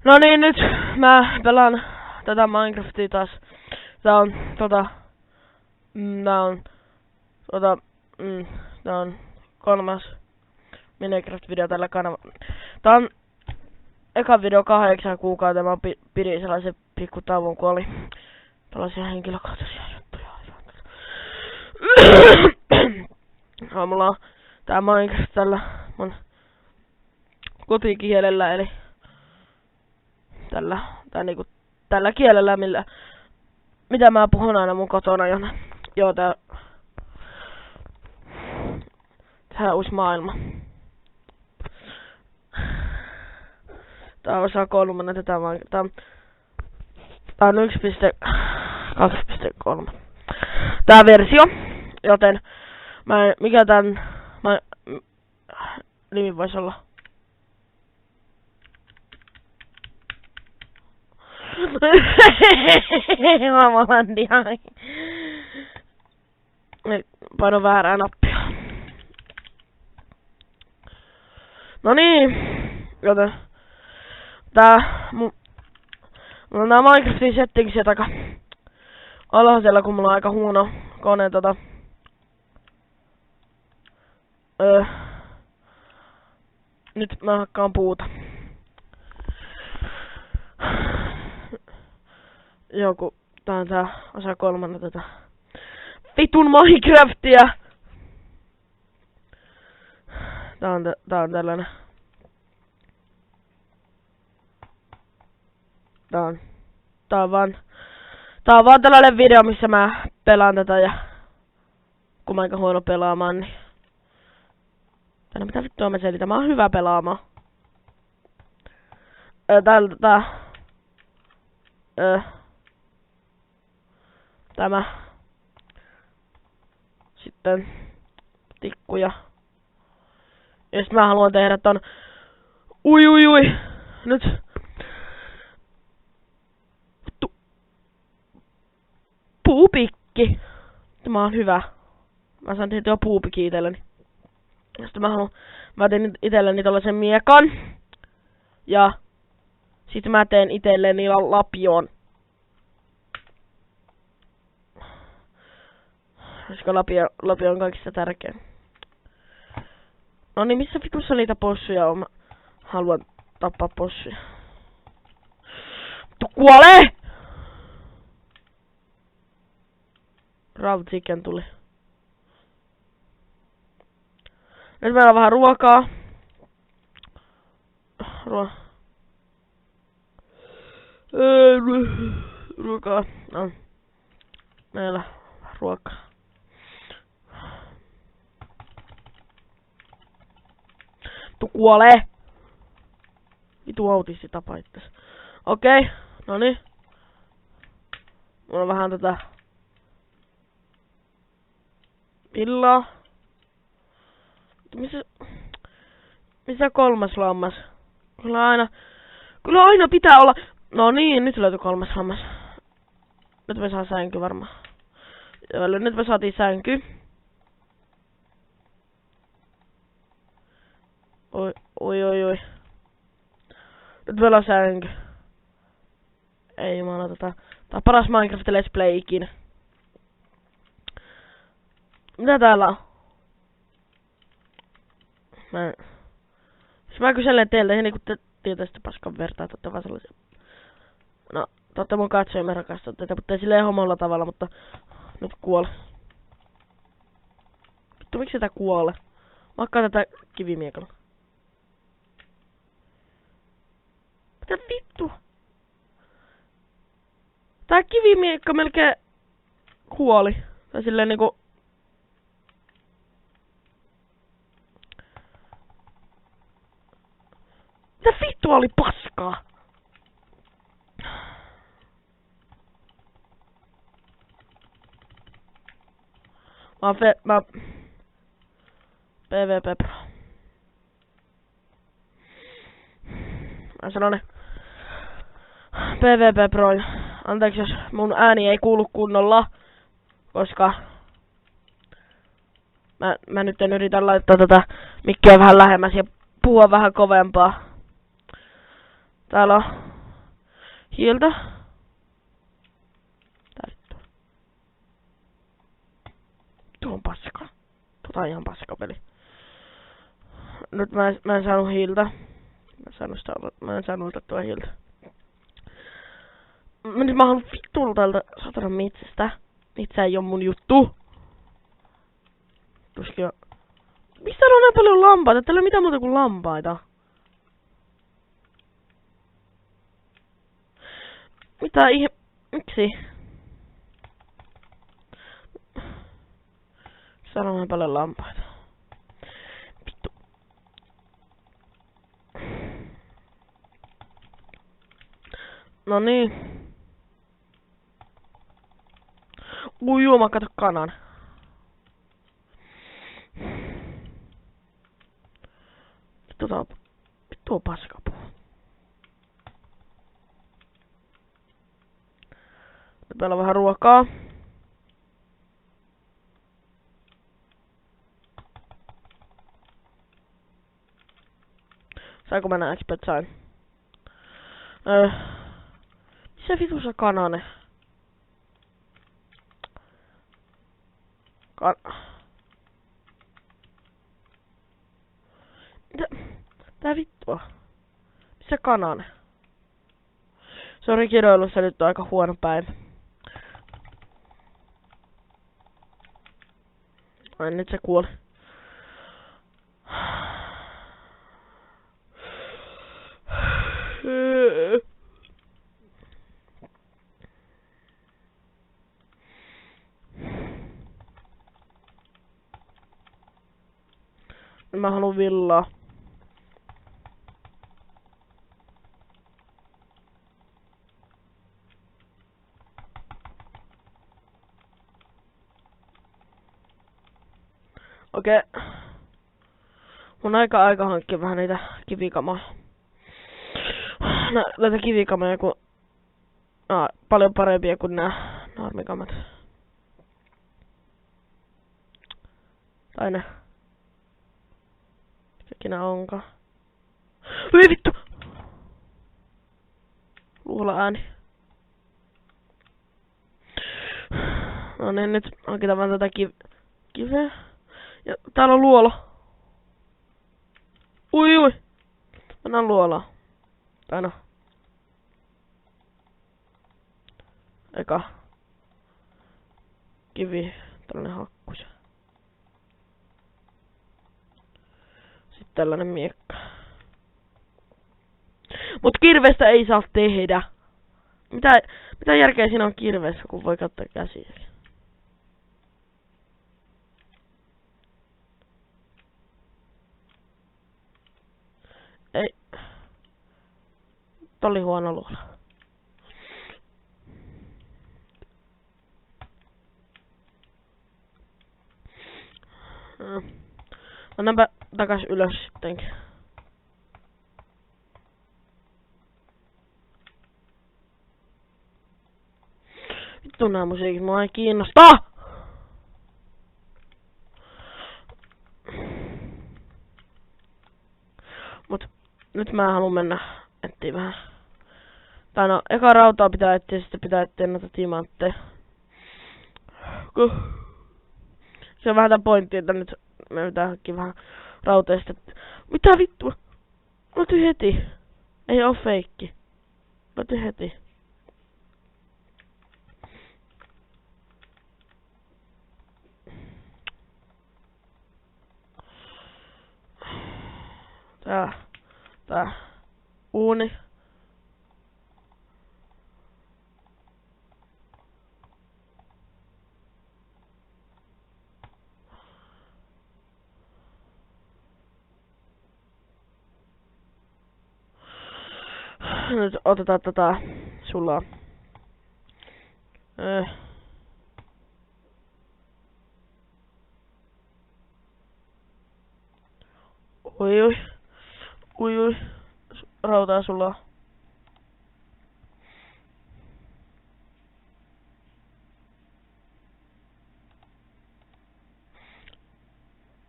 No niin, nyt mä pelaan tätä Minecraftia taas. Tää on kolmas Minecraft-video tällä kanavalla. Tää on eka video 8 kuukautta. Mä pidin sellaisen pikku tauon, kun oli tällaisia henkilökohtaisia juttuja. Mulla on tää Minecraft tällä mun kotikielellä, eli tällä kielellä, mitä mä puhun aina mun kotona, joo, tää uusi maailma. Tää on osa 3, tää on 1.2.3. Tää versio, joten mikä tän nimi voisi olla? Maalandia. Paino väärää nappia. No niin, joten mulla on nää Minecraftin settingsia taka alhaisella, kun mulla on aika huono kone nyt mä hakkaan puuta. Joku, tää on tää osa 3 tätä vitun Minecraftia. Tää on tällainen. Tää on vaan tällainen video, missä mä pelaan tätä, ja kun mä aika huono pelaamaan, niin mitä vittua mä selitän, mä oon hyvä pelaamaan. Tämä. Sitten tikkuja. Ja sit mä haluan tehdä ton. Ui. Nyt. Puupikki. Tämä on hyvä. Mä saan tehdä jo puupikki itselleni. Ja sitten mä teen itselleni tollasen miekan. Ja sit mä teen itselleni lapion. Koska lapio on kaikista tärkein. No niin, missä vitussa niitä possuja on? Mä haluan tappaa possuja. Kuole! Raw chicken tuli. Nyt meillä on vähän ruokaa. Ruokaa. No. Meillä ruokaa. Kuolee! Vitu autisti tapa itses. Okei, noniin. Mulla on vähän tätä villaa. Missä 3. lammas? Kyllä aina pitää olla. No niin, nyt löytyi 3. lammas. Nyt me saa sänky varmaan. Joo, nyt me saatiin sänky. Oi. Nyt meillä on sänky. Ei jumala, tää on paras Minecraft Let's Play ikinä. Mitä täällä on? Jos mä kyselen teiltä, niin kun te tietäisitte paskan vertaa, että vaan sellaisia. No, te ootte mun katsoja, mä rakastan teitä, mutta ei silleen homolla tavalla, mutta nyt kuole. Vittu, miksi tää kuole? Mä hakkaan tätä kivimiekalla. Mitä vittu? Tää kivimiekka melkein kuoli. Tai silleen niinku. Mitä vittu oli paskaa? Mä PvP Pro. Mä sanon PvP Pro. Anteeksi, jos mun ääni ei kuulu kunnolla, koska mä nyt yritän laittaa tätä mikkiä vähän lähemmäs ja puhua vähän kovempaa. Täällä on hiiltä. Tää vittu. Tuo on paska. Tuo on ihan paska peli. Nyt mä en saanut hiiltä. Mä en saanut otettua hiiltä. Nyt mä haluan vittuilla täältä satana metsästä. Metsä ei oo mun juttu. Tuskin on. Mistä täällä on näin paljon lampaita? Täällä ei ole mitään muuta kuin lampaita. Mitä miksi? Täällä on näin paljon lampaita. Vittu. No niin. Joo, mä kato kanan. Vittu on paskapuu. Nyt meillä on vähän ruokaa. Saanko mä nää XP:t? Sain. Missä vitussa kanane? Tää vittua. Missä kanane? Sori kiroilussa, nyt on aika huono päivä. Ai nyt se kuoli. Mä haluun villaa. Okei. Mun aika hankkia vähän niitä kivikamaa. Näitä kivikamoja kun... paljon parempia kuin nää normikamat. Tai ne. Mikäkinä onkaan. Hyi vittu! Luulla ääni. No niin, nyt hankitaan vaan tätä kiveä. Ja täällä on luola. Ui. Mennään luolaan. Tai no. Eka. Kivi. Tällainen hakkuja. Sitten tällainen miekka. Mut kirvestä ei saa tehdä. Mitä järkeä siinä on kirveessä, kun voi katsoa käsiä? Ei. Oli huono luola. Mennäänpä takas ylös sittenkin. Vittu nää musiikit, mua ei kiinnostaa! Mut nyt mä haluun mennä etsiä vähän. Tai no, eka rautaa pitää etsiä, sitten pitää etsiä noita timantteja. Se on vähän tää pointti, että nyt me pitää hankkia vähän rauteista. Mitä vittua? Mä otin heti. Ei oo feikki. Mä otin heti. Tää. Uuni. Nyt otetaan tätä sulaa. Ui. Rautaa sulaa.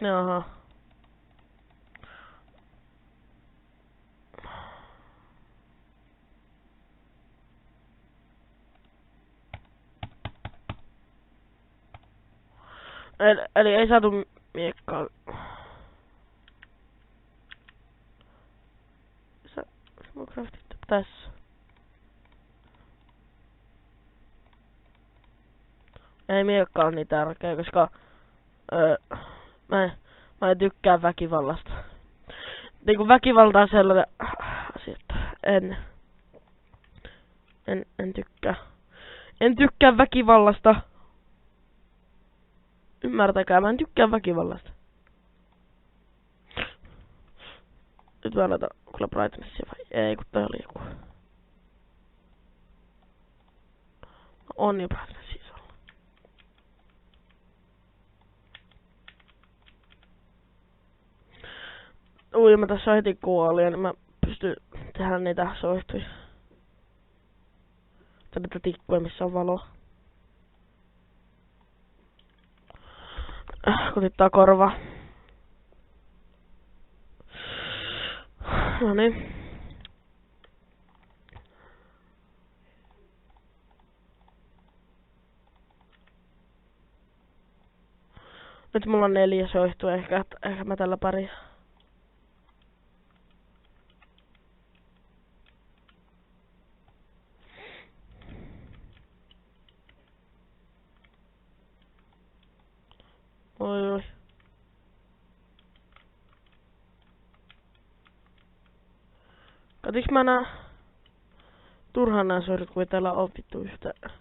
Jaha. Eli ei saatu miekkaa. Se on craftittu tässä. Ei miekka ole niin tärkeä, koska mä en tykkää väkivallasta. Niinku väkivalta on sellainen asia, että en tykkää. En tykkää väkivallasta. Ymmärtäkää, mä en tykkää väkivallasta. Nyt mä laitan kyllä brightnessia vai ei, kun tää oli joku. On jo brightnessia sulla. Ui, mä tässä heti kuolin, niin mä pystyn tehdä niitä soihtuja. Tai niitä tikkuja, missä on valoa. Kutittaa korva. Noniin. Nyt mulla on 4 soihtua, ehkä mä tällä pari. Oi. Katiks mä turhaan nää soidut, kun ei täällä oo vittu yhtään.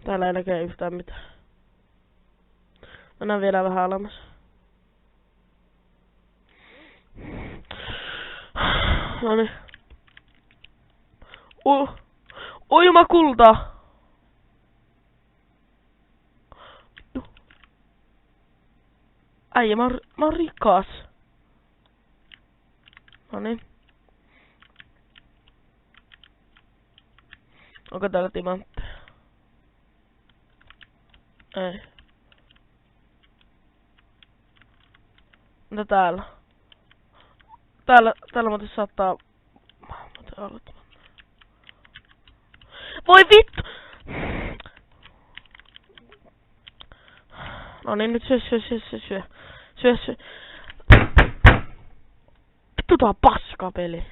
Täällä ei näkee yhtään mitään. Mennään vielä vähän alemmas. Noniin. Uima kulta! Äijä, mä oon rikas. Noniin. Onko täällä timantteja? Ei. Mitä täällä? Täällä muuten saattaa... Voi vittu! No niin, nyt syö. Vittu tää on paskapeli.